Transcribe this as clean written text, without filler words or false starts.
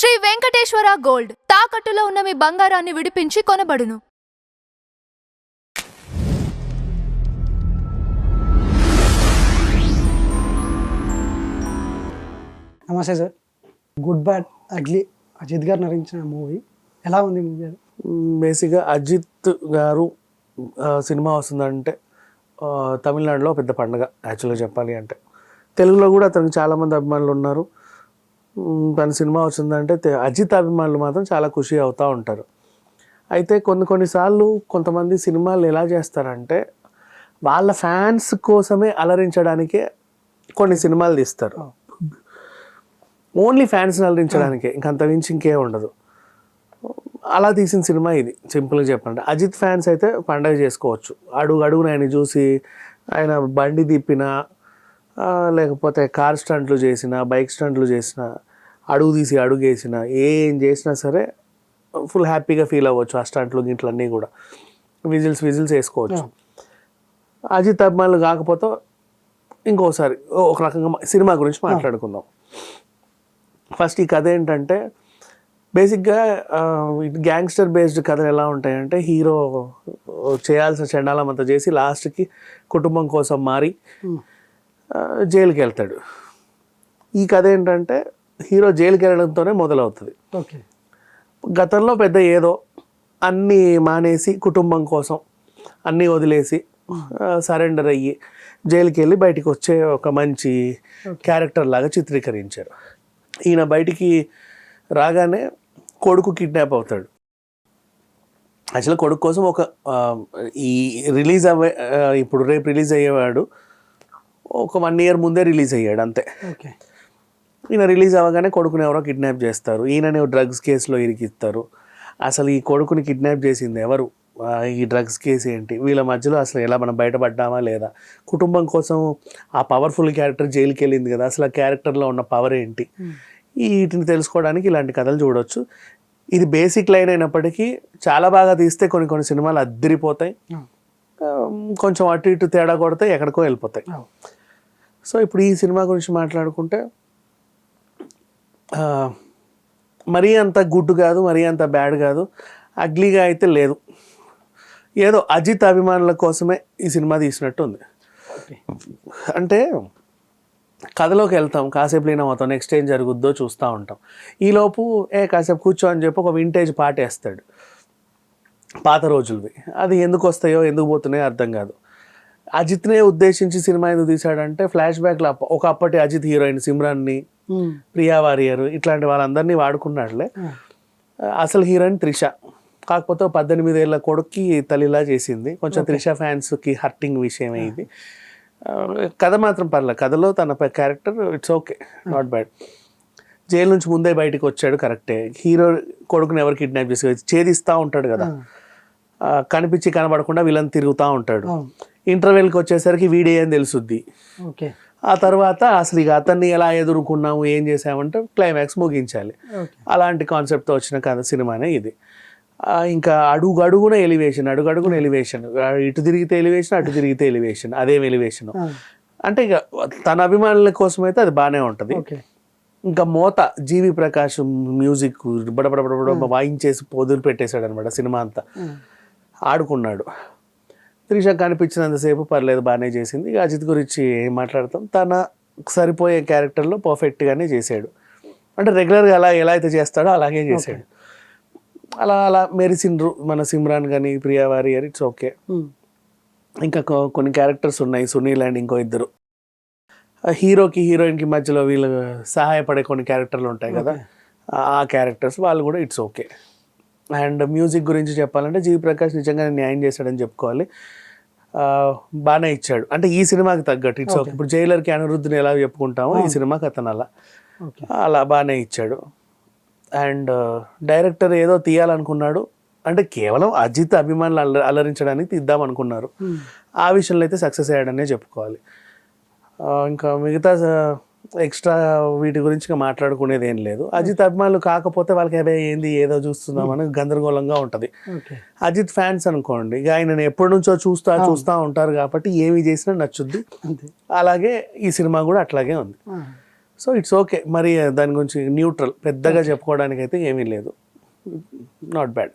Shri Venkateswara gold తాకట్టులో ఉన్న మీ బంగారాన్ని విడిపించి కొనబడును. నమస్తే sir. Good bad ugly Ajith గారు నటించిన మూవీ ఎలా ఉంది? మూవీ అది బేసిక్గా అజిత్ గారు సినిమా వస్తుందంటే తమిళనాడులో పెద్ద పండుగ. యాక్చువల్గా చెప్పాలి అంటే తెలుగులో కూడా అతనికి చాలామంది అభిమానులు ఉన్నారు. తన సినిమా వచ్చిందంటే అజిత్ అభిమానులు మాత్రం చాలా ఖుషి అవుతూ ఉంటారు. అయితే కొన్నిసార్లు కొంతమంది సినిమాలు ఎలా చేస్తారంటే వాళ్ళ ఫ్యాన్స్ కోసమే అలరించడానికే కొన్ని సినిమాలు తీస్తారు. ఓన్లీ ఫ్యాన్స్ని అలరించడానికే, ఇంకంత మించి ఇంకే ఉండదు. అలా తీసిన సినిమా ఇది. సింపుల్గా చెప్పండి, అజిత్ ఫ్యాన్స్ అయితే పండగ చేసుకోవచ్చు. అడుగున ఆయన చూసి ఆయన బండి తిప్పిన, లేకపోతే కార్ స్టంట్లు చేసిన, బైక్ స్టంట్లు చేసిన, అడుగు తీసి అడుగేసిన, ఏం చేసినా సరే ఫుల్ హ్యాపీగా ఫీల్ అవ్వచ్చు. ఆ స్టంట్లు గిట్లన్నీ కూడా విజిల్స్ వేసుకోవచ్చు. అజిత్ అభిమానులు కాకపోతే ఇంకోసారి ఒక రకంగా సినిమా గురించి మాట్లాడుకుందాం. ఫస్ట్ ఈ కథ ఏంటంటే బేసిక్గా గ్యాంగ్స్టర్ బేస్డ్ కథలు ఎలా ఉంటాయంటే హీరో చేయాల్సిన చండాలం అంతా చేసి లాస్ట్కి కుటుంబం కోసం మారి జైలుకి వెళ్తాడు. ఈ కథ ఏంటంటే హీరో జైలుకి వెళ్ళడంతోనే మొదలవుతుంది. ఓకే. గతంలో పెద్ద ఏదో అన్నీ మానేసి కుటుంబం కోసం అన్నీ వదిలేసి సరెండర్ అయ్యి జైలుకి వెళ్ళి బయటికి వచ్చే ఒక మంచి క్యారెక్టర్ లాగా చిత్రీకరించారు. ఈయన బయటికి రాగానే కొడుకు కిడ్నాప్ అవుతాడు. యాక్చువల్గా కొడుకు కోసం ఈ రిలీజ్ ఇప్పుడు రేపు రిలీజ్ అయ్యేవాడు ఒక 1 year ముందే రిలీజ్ అయ్యాడు అంతే. ఓకే. ఈయన రిలీజ్ అవ్వగానే కొడుకుని ఎవరో కిడ్నాప్ చేస్తారు. ఈయననే డ్రగ్స్ కేసులో ఇరికిస్తారు. అసలు ఈ కొడుకుని కిడ్నాప్ చేసింది ఎవరు, ఈ డ్రగ్స్ కేసు ఏంటి, వీళ్ళ మధ్యలో అసలు ఎలా మనం బయటపడ్డామా లేదా, కుటుంబం కోసం ఆ పవర్ఫుల్ క్యారెక్టర్ జైలుకి వెళ్ళింది కదా, అసలు ఆ క్యారెక్టర్లో ఉన్న పవర్ ఏంటి, వీటిని తెలుసుకోవడానికి ఇలాంటి కథలు చూడవచ్చు. ఇది బేసిక్ లైన్ అయినప్పటికీ చాలా బాగా తీస్తే కొన్ని సినిమాలు అద్దరిపోతాయి, కొంచెం అటు ఇటు తేడా కొడితే ఎక్కడికో వెళ్ళిపోతాయి. సో ఇప్పుడు ఈ సినిమా గురించి మాట్లాడుకుంటే మరీ అంత గుడ్ కాదు, మరీ అంత బ్యాడ్ కాదు, అగ్లీగా అయితే లేదు. ఏదో అజిత్ అభిమానుల కోసమే ఈ సినిమా తీసినట్టు ఉంది. అంటే కథలోకి వెళ్తాం, కాసేపు లీనం అవుతాం, నెక్స్ట్ ఏం జరుగుద్దో చూస్తూ ఉంటాం. ఈలోపు కాసేపు కూర్చో అని చెప్పి ఒక వింటేజ్ పాట వేస్తాడు, పాత రోజులవి. అది ఎందుకు వస్తాయో ఎందుకు పోతున్నాయో అర్థం కాదు. అజిత్నే ఉద్దేశించి సినిమా ఎందుకు తీశాడంటే ఫ్లాష్ బ్యాక్లో ఒకప్పటి అజిత్ హీరోయిన్ సిమ్రాన్ని, ప్రియా వారియర్ ఇట్లాంటి వాళ్ళందరినీ వాడుకున్నాడులే. అసలు హీరోయిన్ త్రిష, కాకపోతే 18 ఏళ్ళ కొడుక్కి తల్లిలా చేసింది. కొంచెం త్రిష ఫ్యాన్స్కి హర్టింగ్ విషయమే ఇది. కథ మాత్రం పర్లేదు, కథలో తన character it's okay, not bad. Jail నుంచి ముందే బయటకు వచ్చాడు, కరెక్టే. హీరో కొడుకుని ఎవరు కిడ్నాప్ చేసి ఛేదిస్తూ ఉంటాడు కదా, కనిపించి కనబడకుండా విలన్ తిరుగుతూ ఉంటాడు. ఇంటర్వెల్కి వచ్చేసరికి వీడే అని తెలుసుద్ది. ఓకే. ఆ తర్వాత అసలు ఇక అతన్ని ఎలా ఎదుర్కొన్నాము, ఏం చేసామంటే క్లైమాక్స్ ముగించాలి. అలాంటి కాన్సెప్ట్తో వచ్చిన కథ సినిమానే ఇది. ఇంకా అడుగున ఎలివేషన్, ఇటు తిరిగితే ఎలివేషన్, అటు తిరిగితే ఎలివేషన్, అదేం ఎలివేషన్ అంటే ఇక తన అభిమానుల కోసం అయితే అది బాగానే ఉంటుంది. ఇంకా మోత జీవి ప్రకాష్ మ్యూజిక్ బడబడ వాయించేసి పొదులు పెట్టేశాడు అనమాట. సినిమా అంతా ఆడుకున్నాడు. త్రిష కనిపించినంతసేపు పర్లేదు, బాగానే చేసింది. ఇక అజిత్ గురించి ఏం మాట్లాడతాం, తన సరిపోయే క్యారెక్టర్లో పర్ఫెక్ట్గానే చేశాడు. అంటే రెగ్యులర్గా ఎలా అయితే చేస్తాడో అలాగే చేశాడు. అలా మెరిసిండ్రు మన సిమ్రాన్ కానీ ప్రియా వారియర్, ఇట్స్ ఓకే. ఇంకా కొన్ని క్యారెక్టర్స్ ఉన్నాయి, సునీల్ అండ్ ఇంకో ఇద్దరు. హీరోకి హీరోయిన్కి మధ్యలో వీళ్ళు సహాయపడే కొన్ని క్యారెక్టర్లు ఉంటాయి కదా, ఆ క్యారెక్టర్స్ వాళ్ళు కూడా ఇట్స్ ఓకే. అండ్ మ్యూజిక్ గురించి చెప్పాలంటే జీవి ప్రకాష్ నిజంగానే న్యాయం చేశాడని చెప్పుకోవాలి. బాగానే ఇచ్చాడు, అంటే ఈ సినిమాకి తగ్గట్టు ఇట్స్ ఓకే. ఇప్పుడు జైలర్కి అనిరుద్ధిని ఎలా చెప్పుకుంటామో ఈ సినిమాకి అతను అలా బాగానే ఇచ్చాడు. అండ్ డైరెక్టర్ ఏదో తీయాలనుకున్నాడు, అంటే కేవలం అజిత్ అభిమానులు అలరించడానికి తీద్దాం అనుకున్నారు. ఆ విషయంలో అయితే సక్సెస్ అయ్యాడనే చెప్పుకోవాలి. ఇంకా మిగతా ఎక్స్ట్రా వీటి గురించి మాట్లాడుకునేది ఏం లేదు. అజిత్ అభిమానులు కాకపోతే వాళ్ళకి ఏంది ఏదో చూస్తున్నామని గందరగోళంగా ఉంటుంది. అజిత్ ఫ్యాన్స్ అనుకోండి, ఇక ఆయన ఎప్పటి నుంచో చూస్తూ ఉంటారు కాబట్టి ఏమి చేసినా నచ్చుద్ది. అలాగే ఈ సినిమా కూడా అట్లాగే ఉంది. So it's okay. మరి దాని గురించి న్యూట్రల్, పెద్దగా చెప్పుకోవడానికి అయితే ఏమీ లేదు. Not bad.